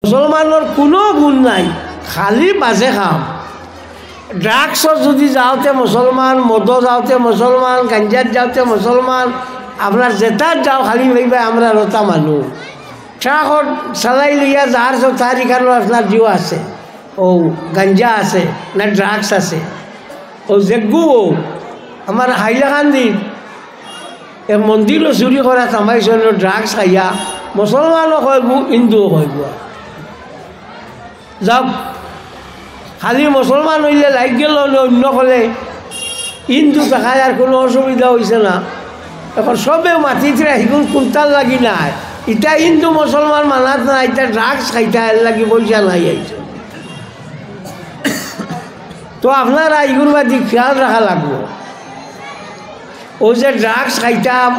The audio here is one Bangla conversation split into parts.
মুসলমানের কোনো গুণ নাই, খালি বাজে খাম। ড্রাগসত যদি যাওঁতে মুসলমান, মদ যাওঁতে মুসলমান, গাঞ্জাত যাওঁতে মুসলমান, আপনার জেতার যাও খালি ভাইবা আমরা রতা মানুষ। ট্রাকত চালাই লইয়া যার তার এখানে আপনার জিও আছে, ও গাঞ্জা আছে না ড্রাগস আছে, ও জেগু আমার হাইলাকান্দির এ মন্দিরও চুরি করা তামাইছিল ড্রাগস খাইয়া, মুসলমানও কয়গু হিন্দুও কয়গু। যাওক খালি মুসলমান হইলে লাইক গেল, অন্য কলে হিন্দু দেখায় আর কোনো অসুবিধা হয়েছে না। এখন সবে মাটিতে রাখিগুন কুন্তাল লাগি নাই, ইটা হিন্দু মুসলমান মানাত না, এটা ড্রাগস খাইতা এর লাগি পয়সা নাই আইছে। তো আপনারা এগুলো বাদি খেয়াল রাখা লাগবো। ও যে ড্রাগস খাইতাম,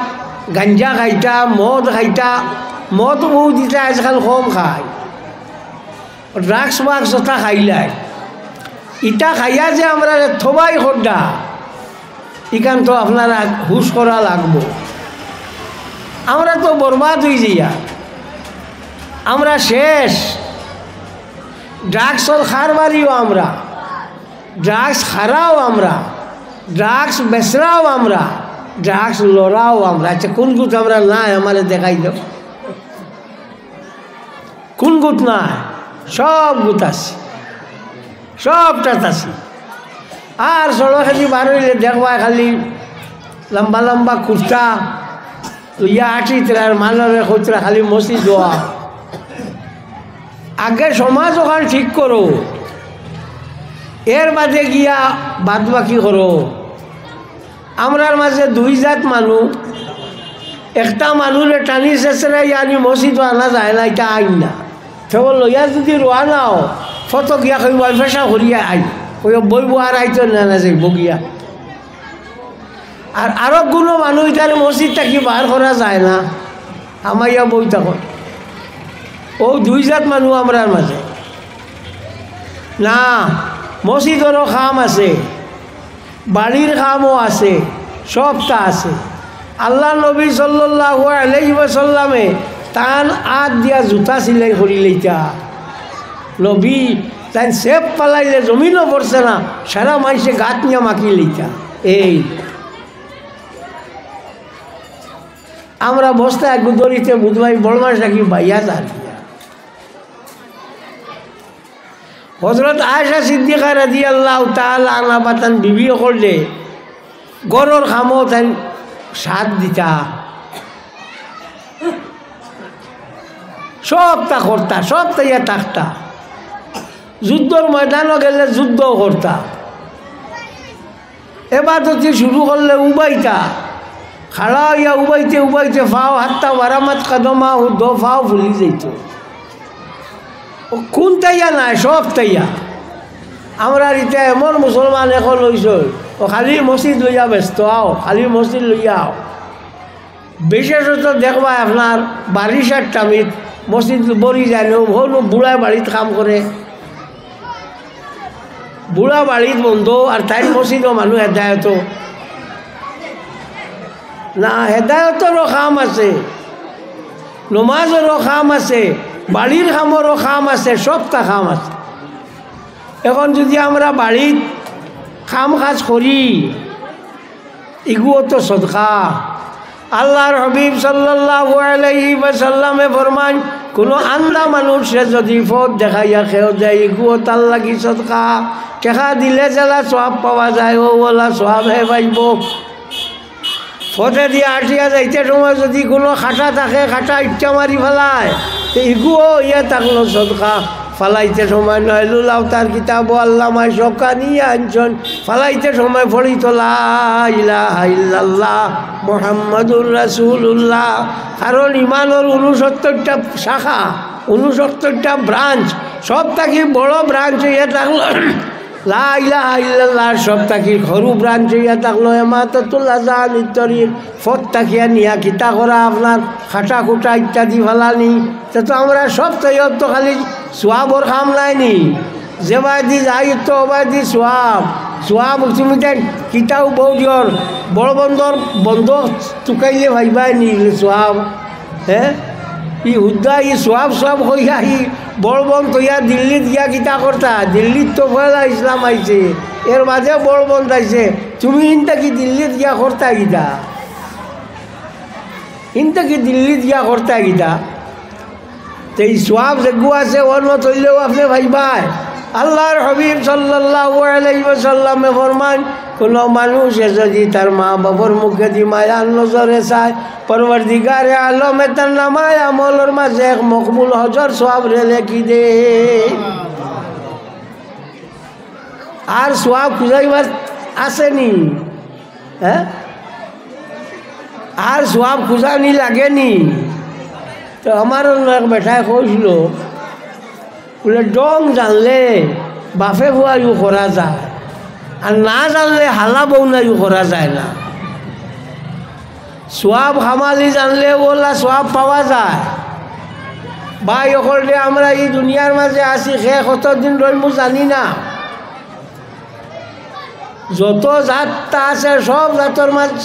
গাঞ্জা খাইতাম, মদ খাইতাম, মদ বহুত ইটা আজকাল কম খায়, ড্রাগস মাক্স ওটা খাইলাই, ইটা খাইয়া যে আমরা থবাই খোদ্দা ইখান তো আপনারা হুশ করা লাগবো। আমরা তো বরবাদ হয়ে যাইয়া, আমরা শেষ। ড্রাগসর খারবারিও আমরা, ড্রাগস খারাও আমরা, ড্রাগস বেচরাও আমরা, ড্রাগস লড়াও আমরা। আচ্ছা কোন গুট আমরা নাই আমারে দেখাই দাও, কোন গুট নাই? সব গুট আছে, সবটাত আছে। আর সড়ক খালি বার হইলে দেখবা খালি লম্বা লম্বা কুর্তা ইয়া আটিতরা মানরে খুচরা খালি মসি দোয়া। আগে সমাজ ওখানে ঠিক করো, এর বাদে গিয়া বাদ বাকি করো। আমরার মাঝে দুই জাত মানুষ, একটা মানুষে টানি চেঁচড়াই আনি মসজিদ আনা যায় না, এটা আইন না। কেবল লইয়া যদি রোয়া নাও ফটো গিয়া কইব ফেসা করিয়া আই, কই বইব আর আইতো না না যাইব গিয়া। আর আরো কোনো মানুষ তার মসজিদ থাকি বার করা যায় না, আমাইয়া বই থাকো। ও দুই জাত মানুষ আমরার মাঝে না। মসজিদেরও কাম আছে, বাড়ির কামও আছে, সবটা আছে। আল্লাহ নবী সাল্লাল্লাহু আলাইহি ওয়াসাল্লামে তান আত দিয়া জুতা সিলাই করি লইতা, নবী তাই সেপ পালাইলে জমিনও পড়ছে না, সারা মানুষে গাত নিয়ে মাকি লইতা। এই আমরা বসতে গুদরিতে বুধবাই বড় মাস নাকি বাইয়া যার হজরত আয়েশা সিদ্দিকা রাদিয়াল্লাহু তাআলা আনহা বাতান বিবিও করলে গরর খামো তাই সাথ দিতা, সবটা করতা, সব তাইয়া থাকতা। যুদ্ধর ময়দানও গেলে যুদ্ধও করতা, এবার যদি শুরু করলে উবাইতা, খাড়া হইয়া উবাইতে উবাইতে ফাও হাতটা বারামাত কাদমা দো ফাও ফুলি যাইত। ও কোন তাইয়া নাই, সব তাইয়া। আমরা ইটা এমন মুসলমান এখন হইছ, ও খালি মসজিদ লইয়া ব্যস্ত আও, খালি মসজিদ লইয়া আও। বিশেষত দেখবা আপনার বারিশার টামিত মসজিদ বরি যায় না, হল বুড়া বাড়িত কাম করে, বুড়া বাড়িত বন্ধ। আর তাই মসজিদও মানুষ হেদায়ত না, হেদায়তেরও কাম আছে, নমাজেরও কাম আছে, বাড়ির কামরও কাম আছে, সবটা কাম আছে। এখন যদি আমরা বাড়িত কাম কাজ করি, এগুলো তো সদকা। আল্লাহর হাবিব সাল্লাল্লাহু আলাইহি ওয়াসাল্লামে ফরমান, কোনো আন্দা মানুষে যদি পথ দেখাইয়া খেয়ে দেয়, এগুলো তার লাগি সদকা। টেকা দিলে যারা সওয়াব পাওয়া যায়, ও ওলা সওয়াব হে পাইব। পথে দিয়ে আটিয়া যাইতে সময় যদি কোনো খাটা থাকে, খাটা ইচ্ছা মারি ফেলায়, তো এগুলো ইয়ে থাকলো সদকা। ফালাইতে সময় নয়লুল আওতার কিতাব আল্লামা শওকানি আনছেন, ফালাইতে সময় পড়িত লা ইলাহা ইল্লাল্লাহ মুহাম্মাদুর রাসূলুল্লাহ। কারণ ইমানের 69টা শাখা, 69টা ব্রাঞ্চ, সব থাকি বড় ব্রাঞ্চ হইয়া থাকলো লা ইলাহা ইল্লাল্লাহ, সব থাকি সরু ব্রাঞ্চ হইয়া থাকলো ইমাতাতুল আযান ইত্তরিক। ফত থাকিয়া নিয়া কিতা করা আপনার খাটা খুটা ইত্যাদি ফেলানি, তো আমরা সব তো খালি সোয়াবর কাম নাইনি। যে বাদি যাই তো বাদি সোয়াব সোয়াব তুমি তাই কিতাও বউ দিয়র বড় বন্দর বন্ধ চুকাইলে ভাইবাই নি সোয়াব। হ্যাঁ ই হুদ্দা ই সোয়াব সোয়াব হইয়া ই বড় বোন তৈয়া দিল্লিত গিয়া কিতা করতা দিল্লিত তো পয়লা ইসলাম আইছে এর মাঝে বড় বোন আইছে তুমি ইনটা কি দিল্লিত গিয়া করতা গিতা ইনটা কি দিল্লিত গিয়া করতা গিতা তো এই সোয়াব যেগু আছে ওর মত হইলেও আপনি ভাইবাই আল্লাহর হাবিব সাল্লাল্লাহু আলাইহি ওয়াসাল্লামে ফরমান কোনো মানুষে যদি তার মা বাবার মুখে দি মায়ার নজরে চায় পরবর্তীকারে আলমে তার নামায় আমলের মাঝে এক মকবুল হজর সোয়াব রে লেখি দে আর সোয়াব খুঁজাইবার আসেনি হ্যাঁ আর সোয়াব খুঁজানি লাগেনি তো আমার এক বেটায় কইছিল বলে ডং জানলে বাপে বুয়াইও করা যায় আর না জানলে হালা বউনাইও করা যায় না সোয়াব হামালি জানলে ওলা সোয়াব পাওয়া যায় ভাই অকলে আমরা এই দুনিয়ার মাঝে আছি সে কতদিন রইমু জানি না যত জাতটা আছে সব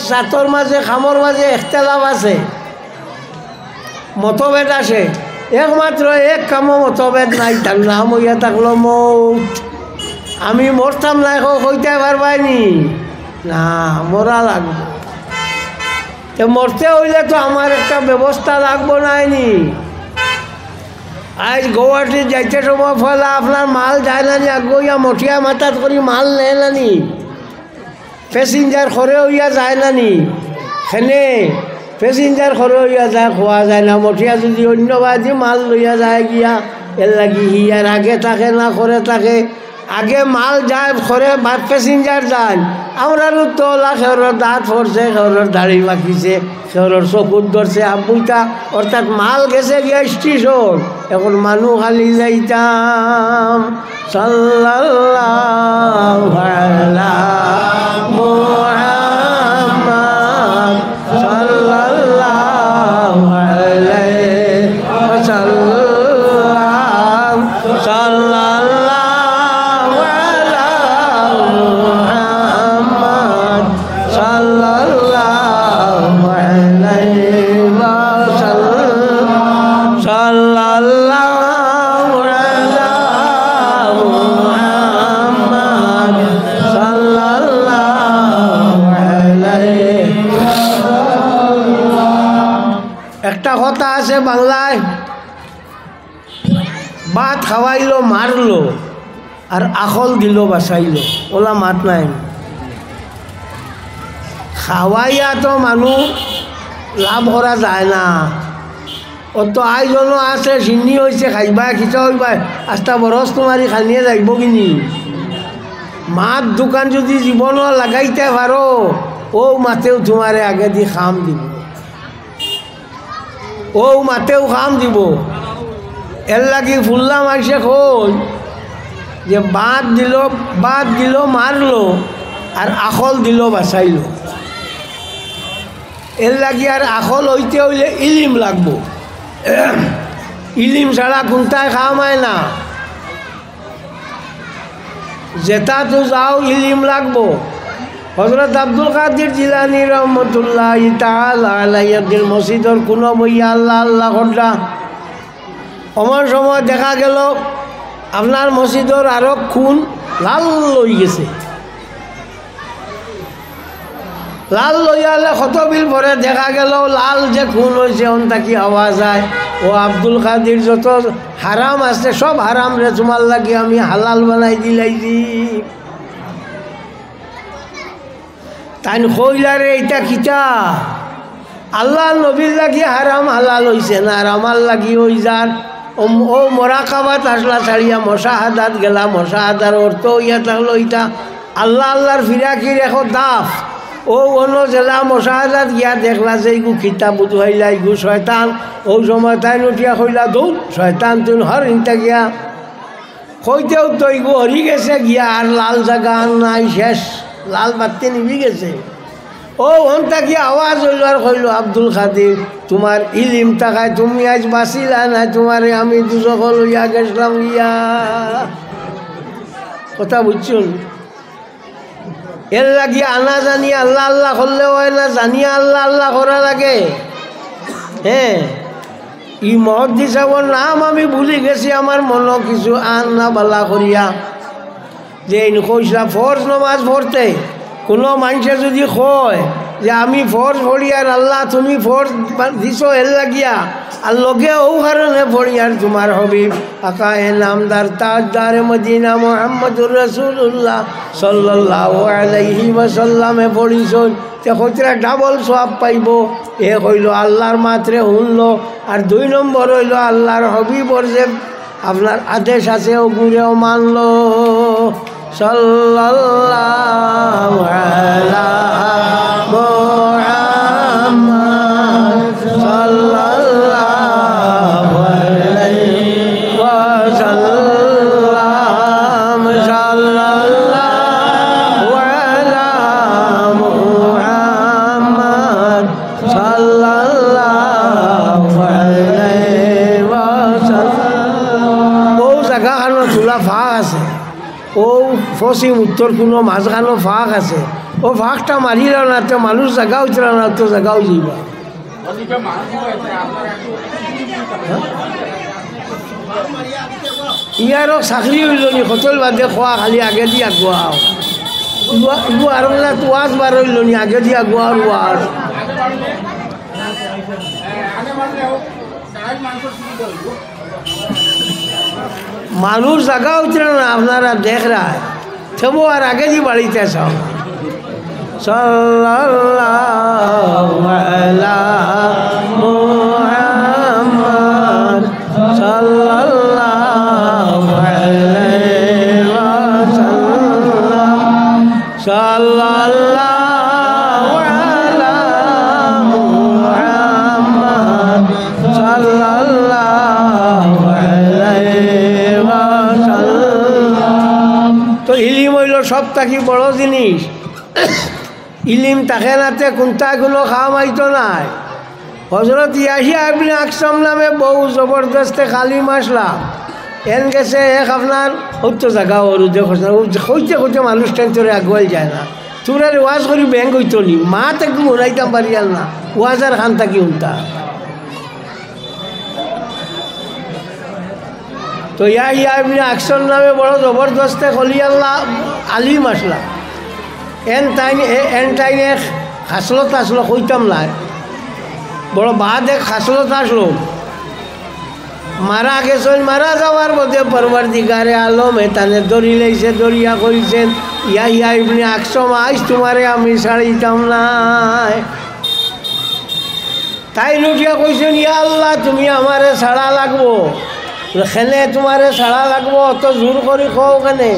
জাতর মাঝে খামর মাঝে এখতেলাফ আছে মতভেদ আছে একমাত্র এক কামো মতভেদ নাই তার নাম হইয়া থাকলো মৌত আমি মরতাম না এখন কইতে পারবাইনি না মরা লাগবে তো মরতে হইলে তো আমার একটা ব্যবস্থা লাগবো নাইনি আজ গৌহাটি যাইতে সময় ফলে আপনার মাল যায় না নি আগইয়া মঠিয়া মাথাত করি মাল নেয় না নি প্যাসেঞ্জার খরে হইয়া যায় না নি সেনে প্যাসেঞ্জার খরে হইয়া যায় খোয়া যায় না মঠিয়া যদি অন্য বাদি মাল লইয়া যায় গিয়া এর লাগি হিয়ার আগে থাকে না করে থাকে আগে মাল যায় খরে ভাত প্যাসেঞ্জার যায় আমরা তোলা খেওরের দাঁত পড়ছে খেওরের দাড়ি বাকিছে খেওরের চকুত ধরছে আবুইটা অর্থাৎ মাল গেছে গিয়া স্টেশন এখন মানুষ খালি যাইতাম সাল্লাল্লাহু আলা মুহাম্মদ সাল্লাল্লাহু আলাইহি ওয়াসাল্লাম সাল্লাল্লাহু আলা মুহাম্মদ সাল্লাল্লাহু আলাইহি ওয়াসাল্লাম সাল্লাল্লাহু আলা মুহাম্মদ সাল্লাল্লাহু আলাইহি একটা কথা আছে বাংলায় ভাত খাওয়াইলো মারলো আর আখল দিল বাসাইলো ওলা মাত নাই খাওয়াইয়া তো মানুষ লাভ করা যায় না অত আইজনও আছে চিনি হয়েছে খাইবা খিচা হইবা আস্তা বরস তোমারি খানিয়ে যাইব কিনি মাত দোকান যদি জীবনও লাগাইতে পারো ও মাতেও তোমারে আগে দি খাম দিব ও মাতেও খাম দিব এর লাগি ফুল্লা মাইসে কই যে বাদ দিল মারলো আর আখল দিল বাঁচাইল এর লাগি আর আখল হইতে হইলে ইলিম লাগবো ইলিম ছাড়া কোনটায় খাওয়ায় না যেটা তো যাও ইলিম লাগবো হযরত আব্দুল কাদের জিলানী রহমতুল্লাহ তাআলা আলাইহি মসজিদের কোনো বইয়া আল্লাহ আল্লাহ করলা অমন সময় দেখা গেল আপনার মসজিদের আরো খুন লাল লই গেছে লাল লইয়ালে কত বিল পরে দেখা গেল লাল যে খুন হয়েছে ওনটা কি হওয়া যায় ও আব্দুল কাদের যত হারাম আছে সব হারাম রে তোমার লাগি আমি হালাল বানাই দিলাইছি তাই কইলারে এটা কিতা আল্লাহ নবীর লাগি হারাম হালাল হইছে না আর আমার লাগি ওই যান ও মোরাকাবাত আসলা ছাড়িয়া মশাহাদাত গেলা মশাহাদার অর্থ ইয়া থাকলো এটা আল্লাহ আল্লাহর ফিরাকির এখন দাফ ও অন্য জেলা মশাহাদাত গিয়া দেখলা যে এইগু খিতা বুধু হইলা এইগু শয়তান ও সময় তাই উঠিয়া কইলা দৌড় শয়তান তুই হর ইনটা গিয়া কইতেও তো এইগু হরি গেছে গিয়া আর লাল জায়গা নাই শেষ লাল বাতি নিবি গেছে ও ওনটা কি আওয়াজ হইল আর কইল আব্দুল কাদের তোমার ইলিম টাকায় তুমি আজ বাঁচিলা না তোমারে আমি দুজক লইয়া গেছিলাম ইয়া কথা বুঝছুন এর লাগি আনা জানি আল্লাহ আল্লাহ করলে হয় না জানিয়া আল্লাহ আল্লাহ করা লাগে হ্যাঁ ই মহদ্দি সাহেবর নাম আমি ভুলে গেছি, আমার মনে কিছু আন না বালা করিয়া। যে কইসা ফরজ নমাজ পড়তে কোনো মানুষে যদি কয় যে আমি ফরজ পড়ি আর আল্লাহ তুমি ফরজ দিছ এর লাগিয়া, আর লগে ও কারণে পড়ি আর তোমার হবিব আকায়ে নামদার তাজদার মদিনা মুহাম্মদুর রাসূলুল্লাহ সাল্লাল্লাহু আলাইহি ওয়াসাল্লামে পড়িছন, তে কইরা ডাবল সওয়াব পাইব। এ কইল আল্লাহর মাত্রে শুনল, আর 2 নম্বর হইল আল্লাহর হবিবর যে আপনার আদেশ আছে ওগুলোও মানল। সাল্লাল্লাহু আলা মুহাম্মদ সাল্লাল্লাহু আলাইহি ওয়াসাল্লাম। সাল্লাল্লাহু আলা মুহাম্মদ সাল্লাল্লাহু আলাইহি ওয়াসাল্লাম। ও জায়গা খানো তোলা ফাঁক আছে, ও পশ্চিম উত্তর কোনো মাঝখানো ফাঁক আছে, ও ফাঁকটা মারিল না তো মানুষ জায়গা উঠল না তো জায়গাও যাইবা। ইয়ারও চাকরি হইল নি হোটেল বাদে খোৱা খালি আগে দি আগুৱা ইগু আৰু তোৱাজ বাৰ হইল নি আগে দি আগুৱা ওয়াজ মানুষ জায়গা উঠল না আপনারা দেখ রা তবু আর আগে দি বাড়িতে সব। সাল্লাল্লাহু আলা মুহাম্মদ সাল্লাল্লাহু আলাইহি ওয়াসাল্লাম। সাল্লাল্লাহু আলা মুহাম্মদ সাল্লাল্লাহু আলাইহি ওয়াসাল্লাম। তো ইলিম হইল সব থাকি বড় জিনিস। ইলিম তাকে নাতে কোনটাগুলো খাওয়াইতো নাই। হজরত ইয়াহিয়া ইবনে আকসাম নামে বহু জবরদস্তে কালিম আসলাম এন গেছে এক আপনার হইতো জায়গা ওরু হইতে হইতে মানুষ টেনচরে আগুয়াল যায় না। তোরা ওয়াজ করি ব্যাংক হইতো নি মা তাকে উড়াইতাম পারি আর না ওয়াজার খান থাকি উনতা। তো ইয়াহিয়া ইবনে আকসাম নামে বড় জবরদস্তে খলি আল্লাহ আলিম আসলাম এন টাইনে খাসলত আসলো কইতাম না বড় বাদ এক খাসলত আসলো মারা গেছেন। মারা যাওয়ার মধ্যে পরবর্তীকারে আলম এতানে দড়ি লাইছে দড়িয়া কইছেন ইয়াহিয়া ইবনে আকসাম আজ তোমারে আমি ছাড়িতাম নাই। তাই লুটিয়া কইছেন ইয়া আল্লাহ তুমি আমারে ছাড়া লাগবো। খেলে তোমারে ছাড়া লাগবো অত জোর করি খাও কেনে?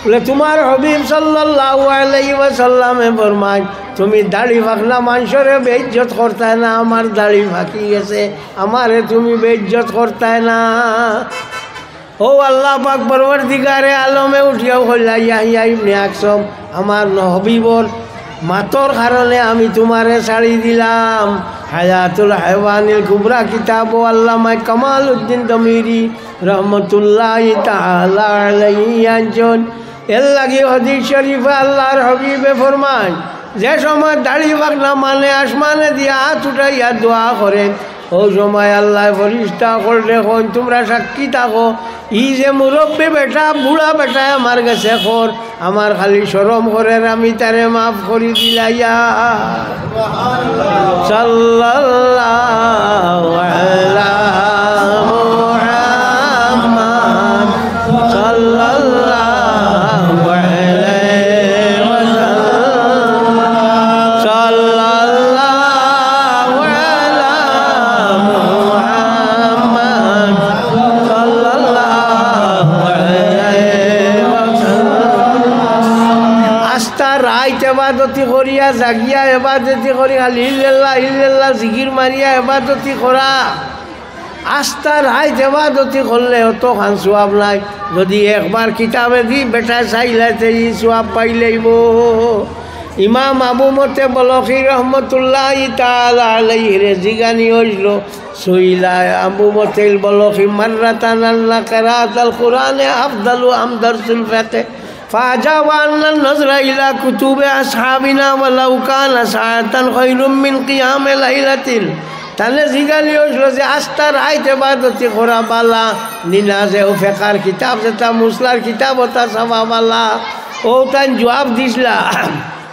বলে তোমার হবিব সাল্লাল্লাহু আলাইহি ওয়াসাল্লামে ফরমায় তুমি দাড়ি ফাঁকনা মানুষরে বেইজ্জত করতে না, আমার দাড়ি ফাঁকি গেছে আমারে তুমি বেইজ্জত করতে না। ও আল্লাহ পাক পরবর্তীকারে আলমে উঠিয়াও কইলা ইয়াহিয়া ইবনে আকসাম আমার হবিবর মাতর কারণে আমি তোমারে ছাড়ি দিলাম। হায়াতুল হায়ওয়ানিল কুবরা কিতাব আল্লামা কামাল উদ্দিন দমিরি রহমতুল্লাহি তাআলা আলাইহি আনজন। এর লাগে হাদিস শরীফে আল্লাহর হবিবে ফরমান যে সময় দাড়ি বাগনা মানে আসমানে দিয়া হাত উঠাইয়া দোয়া করে ও সময় আল্লাহ ফরিস্তা করলে কোন তোমরা সাক্ষী থাকো ই যে মুরব্বী বেটা বুড়া বেটা আমার কাছে কর আমার খালি শরম করে আমি তারে মাফ করি দিলাইয়া। সাল্লাল্লাহু আলা মুহাম্মদ সাল্লাল্লাহু আলাইহি ওয়াসাল্লাম। সাল্লাল্লাহু আলা মুহাম্মদ সাল্লাল্লাহু আলাইহি ওয়াসাল্লাম। আস্তা রাইত ইবাদতি করিয়া জাগিয়া ইবাদতি করি খালি ইল্লাল্লাহ ইল্লাল্লাহ জিকির মারিয়া ইবাদতি করা। আস্তা রাইত ইবাদতি করলে অত খান সোয়াব নাই। যদি একবার কিতাবে দি বেটা চাইলাতে ই সোয়াব পাইলেইব। ইমাম আবু মতে বলখি রহমতুল্লাহি তাআলা আলাইহি জিগানি হইল সইলা আবু মতে বলখি মাররাতান আল্লাহ কিরাআতুল কুরআনে আফদালু আম দারসুল ফাতিহ فأجاب أن النظر إلى كتب أصحابنا ولو كان ساعة خير من قيام ليلة তাহলে জিগালি হয়েছিল যে আস্তার আইতে বাদতি করা বালা নিনাজে ও ফেকার কিতাব যেটা মুসলার কিতাব ওটা সাবা বালা ও তাই জবাব দিছিলা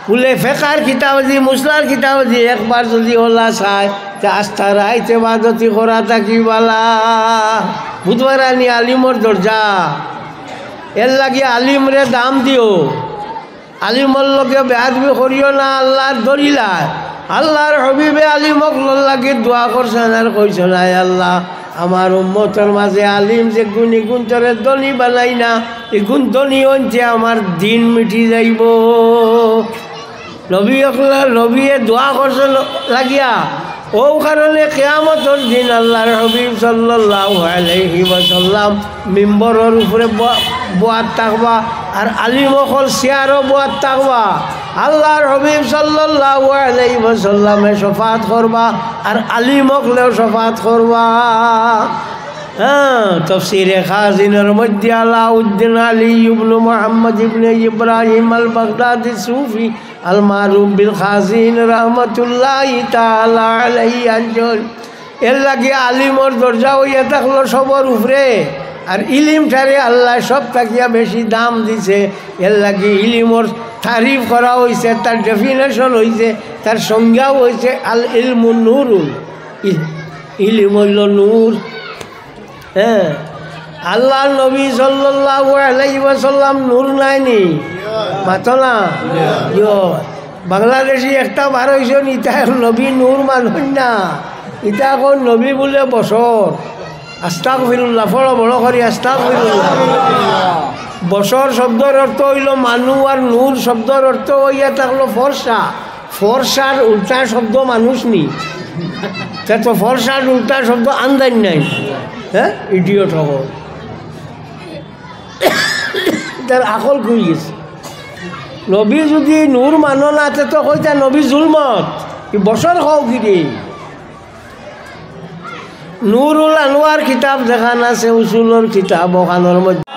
বলে ফেকার কিতাব দি মুসলার কিতাব দি একবার যদি ওলা চায় তা আস্তার আইতে বাদতি করা থাকি বালা বুধবারানি আলিমর দরজা এর লাগে আলিমরে দাম দিও আলিমর লগে বেআদবি করিও না আল্লাহর দরিলা আল্লাহর হবিবে আলিমক লাগে দোয়া করছেন আর কইছেন আয় আল্লাহ আমার উম্মতের মাঝে আলিম যে গুণী গুণতরে দনি বানাই না এই গুণ দনি হচ্ছে আমার দিন মিটি যাইব নবীয়ে দোয়া করছেন লাগিয়া ও কারণে কিয়ামতের দিন আল্লাহর হাবিব সাল্লাল্লাহু আলাইহি ওয়াসাল্লাম মিম্বরের উপরে বয়াত থাকবা আর আলিমকল চেয়ারও বয়াত থাকবা আল্লাহর হাবিব সাল্লাল্লাহু আলাইহি ওয়াসাল্লামে শফাত করবা আর আলিমকলেও শফাত করবা তফসিরে খাজিনের মধ্যে আলাউদ্দিন আলী ইবনে মুহাম্মদ ইবনে ইব্রাহিম আল বাগদাদি সুফি আল মারুফ বিল খাজিন রহমতুল্লাহি তাআলা আলাইহি আনজন এর লাগে আলিমর দরজা হইয়া থাকলো সবর উপরে আর ইলিম ঠারে আল্লাহ সব থাকিয়া বেশি দাম দিছে এর লাগে ইলিমর তারিফ করা হয়েছে তার ডেফিনেশন হয়েছে তার সংজ্ঞাও হয়েছে আল ইলমু নূরুন ইলিম হইল নূর হ্যাঁ আল্লাহ নবী সাল্লাল্লাহু আলাইহি ওয়াসাল্লাম নূর নাইনি মাতো না বাংলাদেশি একটা বার হয়েছে ইটা নবী নূর মানুষ না ইটা এখন নবী বলে বছর আস্তাগফিরুল্লাহ বড় বড় করি আস্তাগফিরুল্লাহ বছর শব্দের অর্থ হইল মানুষ আর নূর শব্দের অর্থ হইয়া থাকলো ফর্সা ফর্সার উল্টা শব্দ মানুষ নি তো ফর্সার উল্টা শব্দ আন্দাজ নাই হ্যাঁ ইডিয়ট হব তার আকল খুঁজ গেছে নবী যদি নূর মানো না তো কইতা নবী জুলমত বছর খাও কি নুরুল আনোয়ার কিতাব দেখান আছে উসুলর কিতাব ওখানোর মধ্যে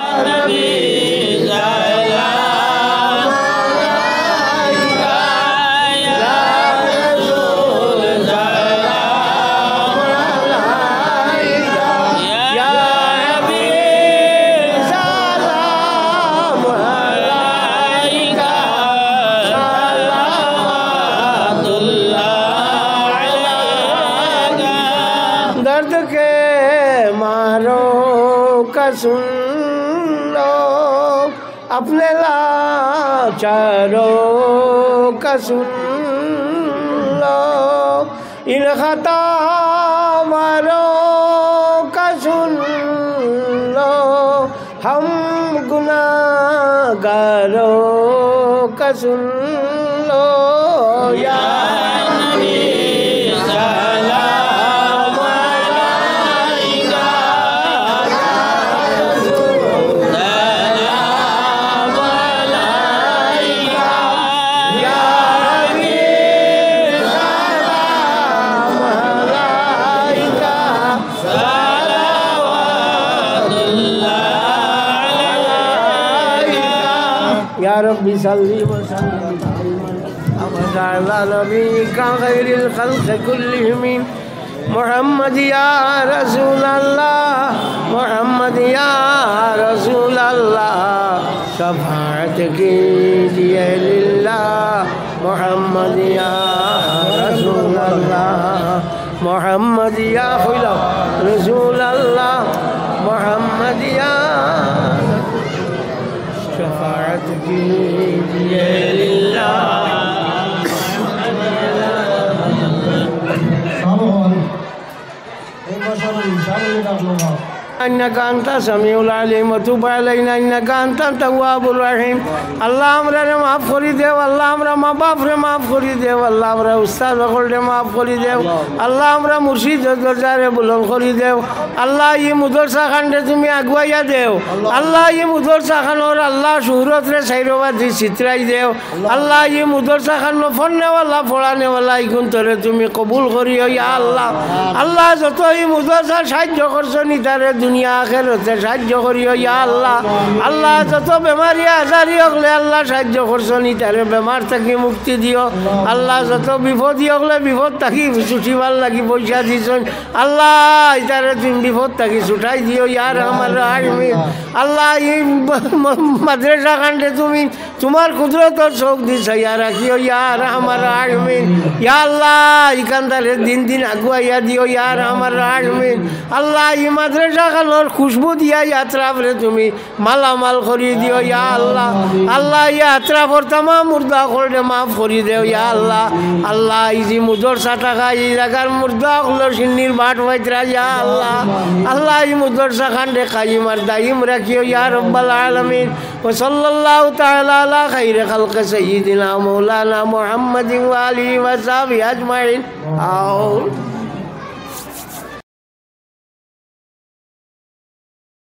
सुन लो अपने लाचारों का सुन लो इन खता मारों का सुन लो हम गुनाहगारों का सुन लो या रब्बी सल्ली व सल्लिम अला नबीका खैरिल खल्क़ कुल्लिहिम मोहम्मद या रसूल अल्लाह मोहम्मद या रसूल अल्लाह शफाअत कीजिए लिल्लाह मोहम्मद या रसूल अल्लाह मोहम्मद या खुला रसूल अल्लाह मोहम्मद या शफाअत कीजिए लिल्लाह إنك أنت السميع العليم وتب علينا إنك أنت التواب الرحيم আল্লাহ আমরা মাফ করে দেও আল্লাহ আমরা মা বাপরে মাফ করে দেও আল্লাহ আমরা উস্তাদ সকলরে মাফ করে দেও আল্লাহ আমরা মুর্শিদ দরজারে বুলন্দ করে দেও আল্লাহ এই মুদরসা খানরে তুমি আগুয়াইয়া দেও আল্লাহ এই মুদরসা খানোর আল্লাহ সুরতরে সাইরবাদি চিত্রাই দেও আল্লাহ এই মুদরসা খানো ফন্নেওয়ালা পড়ানেওয়ালা ইগুন তোরে তুমি কবুল করিও ইয়া আল্লাহ আল্লাহ যত এই মুদরসা সাহায্য করছো নি তারে দুনিয়া আখিরাতে সাহায্য করিও ইয়া আল্লাহ। আল্লাহ যত বেমারি আজারি হলে আল্লাহ সাহায্য করছনি তারে বেমার থাকি মুক্তি দিও। আল্লাহ যত বিপদী হলে বিপদ থাকি ছুটিবার লাগি পয়সা দিছন আল্লাহ ইতারে তুমি বিপদ থাকি ছুটাই দিও ইয়ার আমার আমিন। আল্লাহ এই মাদ্রাসা কাণ্ডে তুমি তোমার কুদরতর চোখ দিছ ইয়া রাখিও ইয়ার আমার আমিন। ইয়া আল্লাহ ইকান্দারে দিন দিন আগুয়াইয়া দিও ইয়ার আমার আমিন। আল্লাহ এই মাদ্রাসা কানোর খুশবু দিয়া ইয়াত্রাফরে তুমি মালামাল করি দিও ইয়া আল্লাহ। আল্লাহ ইয়াত্রাফর তামা মুর্দা করে মাফ করি দেও ইয়া আল্লাহ। আল্লাহ এই যে মুদর সাটাকা এই জায়গার মুর্দা হলো সিন্নির বাট বাইতরা ইয়া আল্লাহ। আল্লাহ এই মুদর সাখান্ডে কাইম আর দাইম রাখিও ইয়া রব্বাল আলামিন। ওয়া সাল্লাল্লাহু তাআলা আলা খাইরি খালকি সাইয়্যিদিনা মাওলানা মুহাম্মাদিন ওয়া আলিহি ওয়া সাহবিহি আজমাইন।